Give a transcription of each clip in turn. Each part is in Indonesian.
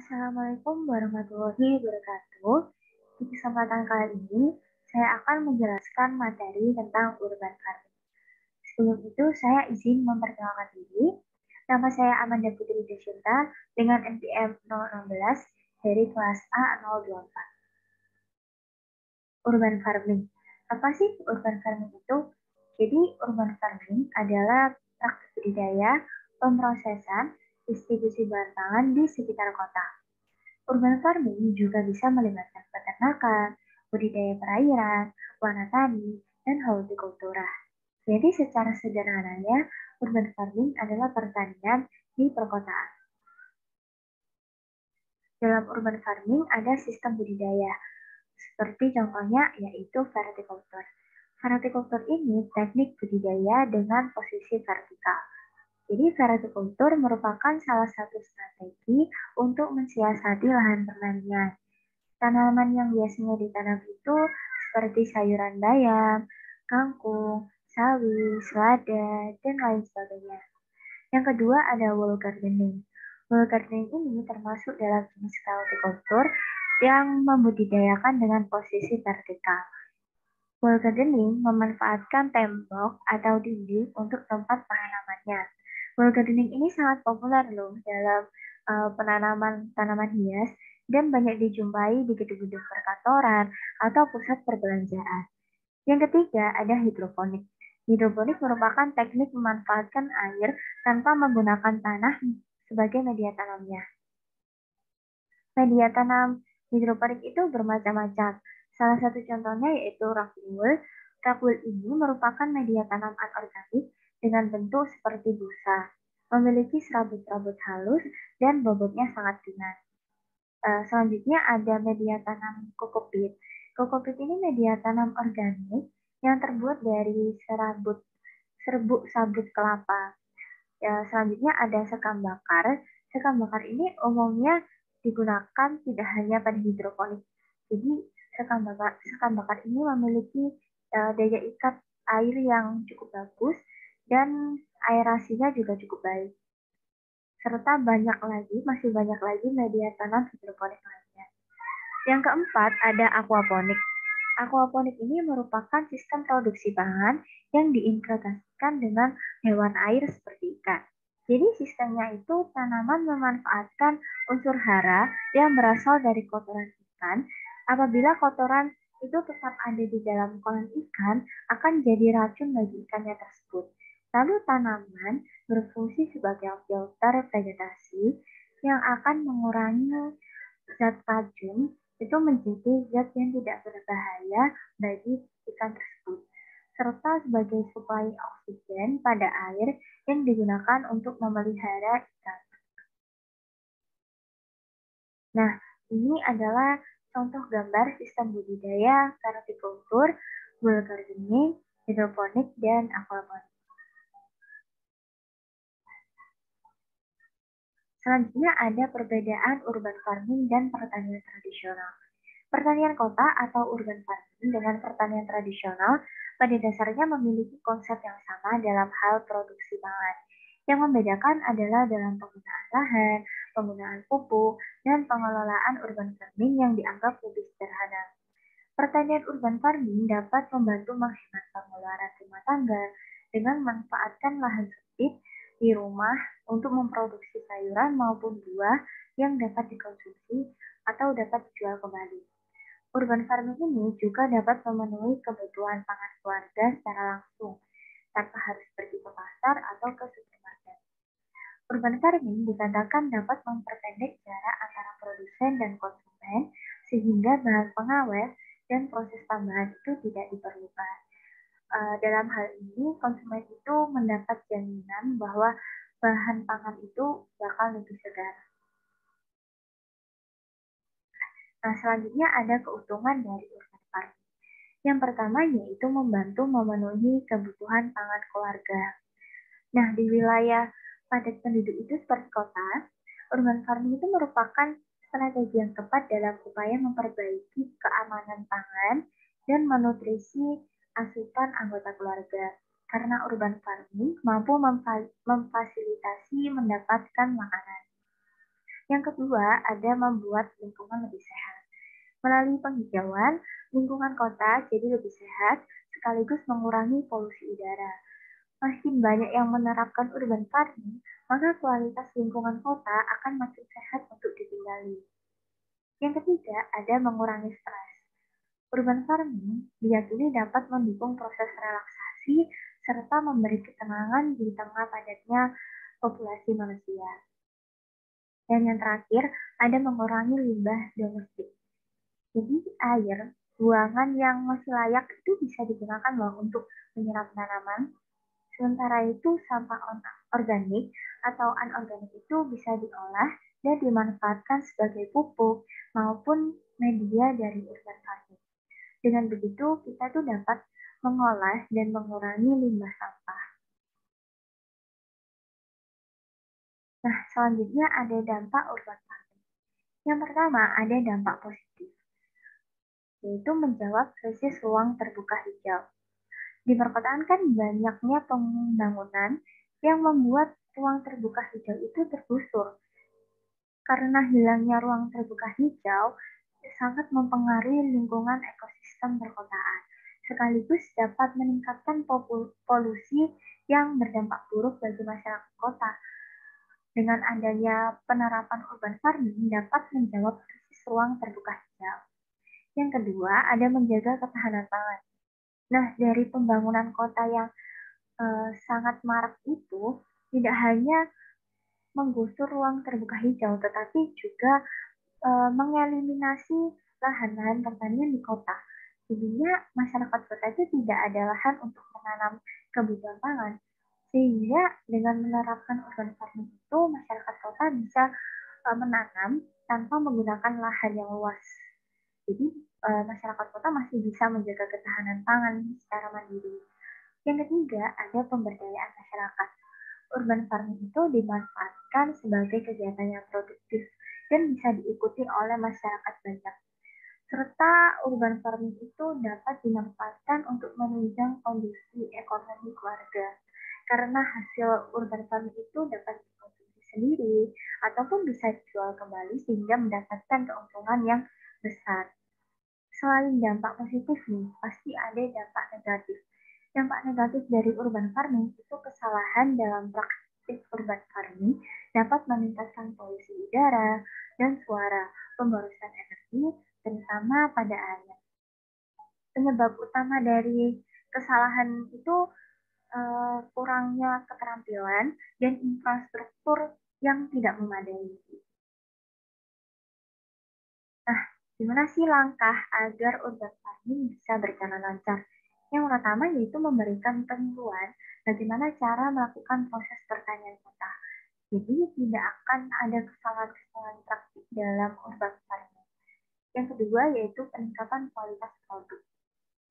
Assalamualaikum warahmatullahi wabarakatuh. Di kesempatan kali ini, saya akan menjelaskan materi tentang urban farming. Sebelum itu, saya izin memperkenalkan diri. Nama saya Amanda Putri Desynta dengan NPM 016 dari kelas A024. Urban farming. Apa sih urban farming itu? Jadi, urban farming adalah praktik budidaya, pemrosesan, distribusi bahan pangan di sekitar kota. Urban farming juga bisa melibatkan peternakan, budidaya perairan, warna tani, dan hortikultura. Jadi secara sederhananya, urban farming adalah pertanian di perkotaan. Dalam urban farming ada sistem budidaya, seperti contohnya yaitu verticulture. Verticulture ini teknik budidaya dengan posisi vertikal. Jadi verticulture merupakan salah satu strategi untuk mensiasati lahan pertanian. Tanaman yang biasanya ditanam itu seperti sayuran bayam, kangkung, sawi, selada, dan lain sebagainya. Yang kedua ada wall gardening. Wall gardening ini termasuk dalam jenis horticulture yang membudidayakan dengan posisi vertikal. Wall gardening memanfaatkan tembok atau dinding untuk tempat penanamannya. Wall gardening ini sangat populer loh dalam penanaman tanaman hias dan banyak dijumpai di gedung-gedung perkantoran atau pusat perbelanjaan. Yang ketiga ada hidroponik. Hidroponik merupakan teknik memanfaatkan air tanpa menggunakan tanah sebagai media tanamnya. Media tanam hidroponik itu bermacam-macam. Salah satu contohnya yaitu rockwool. Rockwool ini merupakan media tanam anorganik dengan bentuk seperti busa, memiliki serabut-serabut halus dan bobotnya sangat ringan. Selanjutnya ada media tanam kokopit. Kokopit ini media tanam organik yang terbuat dari serbuk sabut kelapa. Selanjutnya ada sekam bakar. Sekam bakar ini umumnya digunakan tidak hanya pada hidroponik. Jadi sekam bakar ini memiliki daya ikat air yang cukup bagus dan aerasinya juga cukup baik. Serta masih banyak lagi media tanam hidroponik lainnya. Yang keempat ada aquaponik. Aquaponik ini merupakan sistem produksi pangan yang diintegrasikan dengan hewan air seperti ikan. Jadi sistemnya itu tanaman memanfaatkan unsur hara yang berasal dari kotoran ikan. Apabila kotoran itu tetap ada di dalam kolam ikan, akan jadi racun bagi ikannya tersebut. Lalu tanaman berfungsi sebagai filter vegetasi yang akan mengurangi zat racun itu menjadi zat yang tidak berbahaya bagi ikan tersebut, serta sebagai suplai oksigen pada air yang digunakan untuk memelihara ikan. Nah, ini adalah contoh gambar sistem budidaya vertikultur, wall gardening, hidroponik, dan aquaponik. Selanjutnya ada perbedaan urban farming dan pertanian tradisional. Pertanian kota atau urban farming dengan pertanian tradisional pada dasarnya memiliki konsep yang sama dalam hal produksi pangan. Yang membedakan adalah dalam penggunaan lahan, penggunaan pupuk, dan pengelolaan urban farming yang dianggap lebih sederhana. Pertanian urban farming dapat membantu menghemat pengeluaran rumah tangga dengan memanfaatkan lahan sempit di rumah untuk memproduksi sayuran maupun buah yang dapat dikonsumsi atau dapat dijual kembali. Urban farming ini juga dapat memenuhi kebutuhan pangan keluarga secara langsung, tanpa harus pergi ke pasar atau ke supermarket. Urban farming dikatakan dapat memperpendek jarak antara produsen dan konsumen, sehingga bahan pengawet dan proses tambahan itu tidak diperlukan. Dalam hal ini, konsumen itu mendapat jaminan bahwa bahan pangan itu bakal lebih segar. Nah, selanjutnya ada keuntungan dari urban farming. Yang pertama yaitu membantu memenuhi kebutuhan pangan keluarga. Nah, di wilayah padat penduduk itu seperti kota, urban farming itu merupakan strategi yang tepat dalam upaya memperbaiki keamanan pangan dan menutrisi asupan anggota keluarga. Karena urban farming mampu memfasilitasi mendapatkan makanan. Yang kedua, ada membuat lingkungan lebih sehat. Melalui penghijauan, lingkungan kota jadi lebih sehat sekaligus mengurangi polusi udara. Makin banyak yang menerapkan urban farming, maka kualitas lingkungan kota akan makin sehat untuk ditinggali. Yang ketiga, ada mengurangi stres. Urban farming diyakini dapat mendukung proses relaksasi serta memberi ketenangan di tengah padatnya populasi manusia. Dan yang terakhir, ada mengurangi limbah domestik. Jadi air, buangan yang masih layak itu bisa digunakan loh untuk menyiram tanaman. Sementara itu sampah organik atau anorganik itu bisa diolah dan dimanfaatkan sebagai pupuk maupun media dari urban farming. Dengan begitu kita tuh dapat mengolah dan mengurangi limbah sampah. Nah, selanjutnya ada dampak urban farming. Yang pertama ada dampak positif, yaitu menjawab krisis ruang terbuka hijau. Di perkotaan kan banyaknya pembangunan yang membuat ruang terbuka hijau itu tergusur. Karena hilangnya ruang terbuka hijau sangat mempengaruhi lingkungan ekosistem perkotaan, sekaligus dapat meningkatkan polusi yang berdampak buruk bagi masyarakat kota. Dengan adanya penerapan urban farming dapat menjawab krisis ruang terbuka hijau. Yang kedua, ada menjaga ketahanan pangan. Nah, dari pembangunan kota yang sangat marak itu tidak hanya menggusur ruang terbuka hijau, tetapi juga mengeliminasi lahan-lahan pertanian di kota. Jadinya masyarakat kota itu tidak ada lahan untuk menanam kebutuhan pangan. Sehingga dengan menerapkan urban farming itu, masyarakat kota bisa menanam tanpa menggunakan lahan yang luas. Jadi masyarakat kota masih bisa menjaga ketahanan pangan secara mandiri. Yang ketiga, ada pemberdayaan masyarakat. Urban farming itu dimanfaatkan sebagai kegiatan yang produktif dan bisa diikuti oleh masyarakat banyak. Serta urban farming itu dapat dimanfaatkan untuk menunjang kondisi ekonomi keluarga. Karena hasil urban farming itu dapat dikonsumsi sendiri ataupun bisa dijual kembali sehingga mendapatkan keuntungan yang besar. Selain dampak positif nih, pasti ada dampak negatif. Dampak negatif dari urban farming itu kesalahan dalam praktik urban farming dapat meningkatkan polusi udara dan suara, pemborosan energi, terutama pada air. Penyebab utama dari kesalahan itu kurangnya keterampilan dan infrastruktur yang tidak memadai. Nah, gimana sih langkah agar urban farming bisa berjalan lancar? Yang pertama yaitu memberikan penyuluhan bagaimana cara melakukan proses pertanian kota. Jadi tidak akan ada kesalahan-kesalahan praktik dalam urban farming. Yang kedua yaitu peningkatan kualitas produk.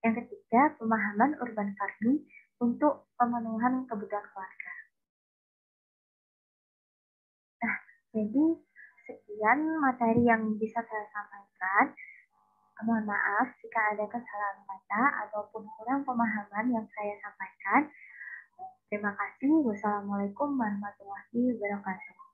Yang ketiga, pemahaman urban farming untuk pemenuhan kebutuhan keluarga. Nah, jadi sekian materi yang bisa saya sampaikan. Mohon maaf jika ada kesalahan kata ataupun kurang pemahaman yang saya sampaikan. Terima kasih. Wassalamualaikum warahmatullahi wabarakatuh.